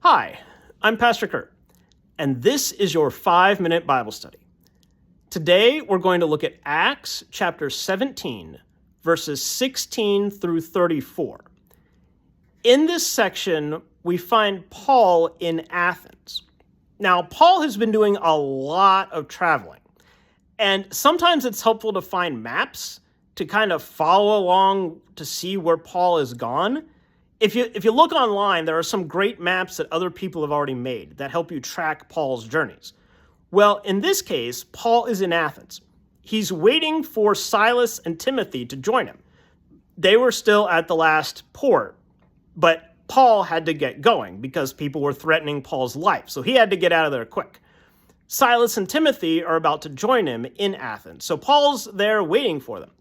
Hi, I'm Pastor Kurt, and this is your 5-minute Bible study. Today, we're going to look at Acts chapter 17, verses 16 through 34. In this section, we find Paul in Athens. Now, Paul has been doing a lot of traveling, and sometimes it's helpful to find maps to kind of follow along to see where Paul has gone. If you look online, there are some great maps that other people have already made that help you track Paul's journeys. Well, in this case, Paul is in Athens. He's waiting for Silas and Timothy to join him. They were still at the last port, but Paul had to get going because people were threatening Paul's life, so he had to get out of there quick. Silas and Timothy are about to join him in Athens, so Paul's there waiting for them.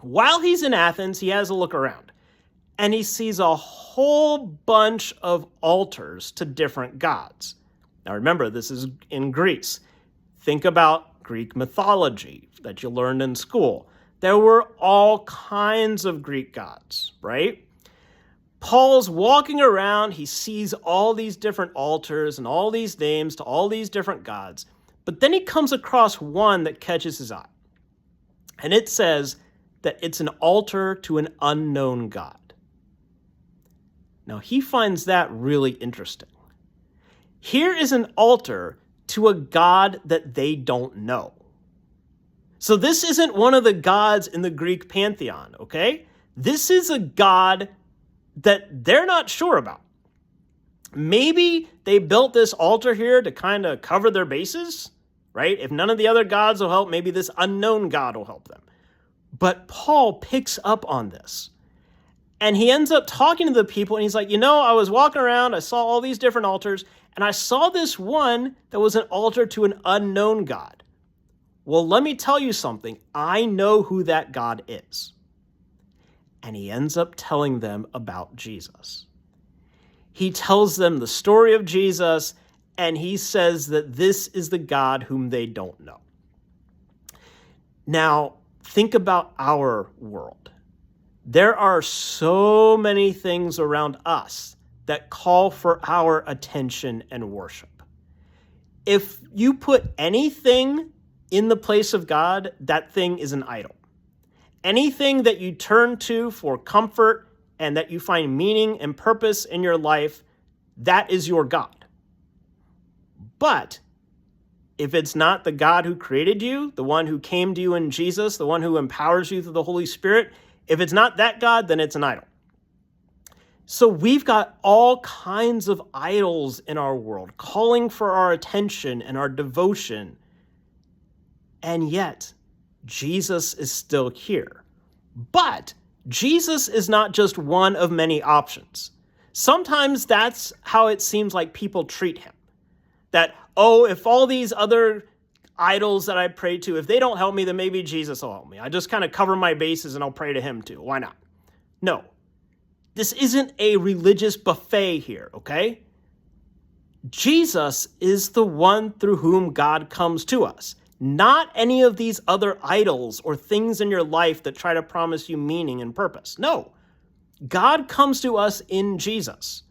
While he's in Athens, he has a look around, and he sees a whole bunch of altars to different gods. Now remember, this is in Greece. Think about Greek mythology that you learned in school. There were all kinds of Greek gods, right? Paul's walking around, he sees all these different altars and all these names to all these different gods, but then he comes across one that catches his eye. And it says that it's an altar to an unknown god. Now, he finds that really interesting. Here is an altar to a god that they don't know. So this isn't one of the gods in the Greek pantheon, okay? This is a god that they're not sure about. Maybe they built this altar here to kind of cover their bases, right? If none of the other gods will help, maybe this unknown god will help them. But Paul picks up on this. And he ends up talking to the people, and he's like, I was walking around, I saw all these different altars, and I saw this one that was an altar to an unknown God. Well, let me tell you something. I know who that God is. And he ends up telling them about Jesus. He tells them the story of Jesus, and he says that this is the God whom they don't know. Now, think about our world. There are so many things around us that call for our attention and worship. If you put anything in the place of God, that thing is an idol. Anything that you turn to for comfort and that you find meaning and purpose in your life, that is your God. But if it's not the God who created you, the one who came to you in Jesus, the one who empowers you through the Holy Spirit, if it's not that God, then it's an idol. So we've got all kinds of idols in our world calling for our attention and our devotion. And yet, Jesus is still here. But Jesus is not just one of many options. Sometimes that's how it seems like people treat him. That, if all these other idols that I pray to, if they don't help me, then maybe Jesus will help me. I just kind of cover my bases and I'll pray to him too. Why not? No. This isn't a religious buffet here, okay? Jesus is the one through whom God comes to us, not any of these other idols or things in your life that try to promise you meaning and purpose. No. God comes to us in Jesus.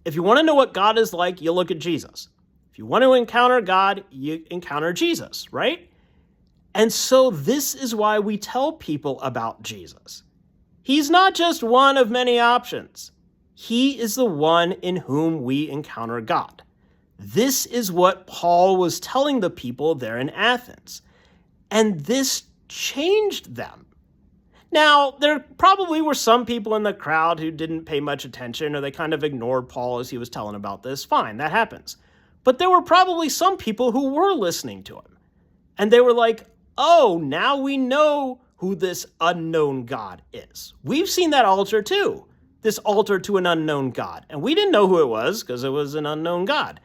If you want to know what God is like, you look at Jesus. If you want to encounter God, you encounter Jesus, right? And so this is why we tell people about Jesus. He's not just one of many options. He is the one in whom we encounter God. This is what Paul was telling the people there in Athens. And this changed them. Now, there probably were some people in the crowd who didn't pay much attention, or they kind of ignored Paul as he was telling about this. Fine, that happens. But there were probably some people who were listening to him. And they were like, now we know who this unknown God is. We've seen that altar too, this altar to an unknown God. And we didn't know who it was because it was an unknown God.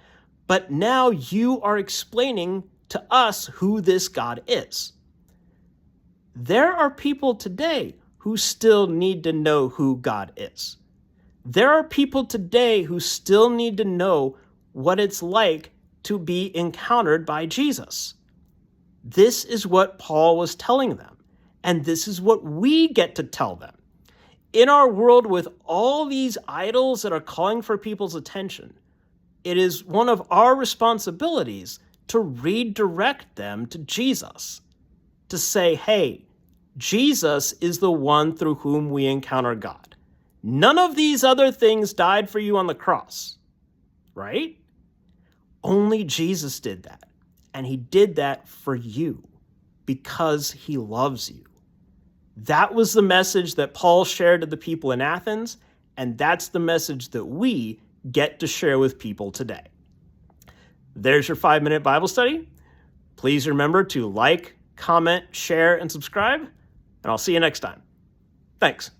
But now you are explaining to us who this God is. There are people today who still need to know who God is. There are people today who still need to know what it's like to be encountered by Jesus. This is what Paul was telling them, and this is what we get to tell them. In our world with all these idols that are calling for people's attention, it is one of our responsibilities to redirect them to Jesus, to say, hey, Jesus is the one through whom we encounter God. None of these other things died for you on the cross, right? Only Jesus did that, and he did that for you because he loves you. That was the message that Paul shared to the people in Athens, and that's the message that we get to share with people today. There's your 5-minute Bible study. Please remember to like, comment, share, and subscribe, and I'll see you next time. Thanks.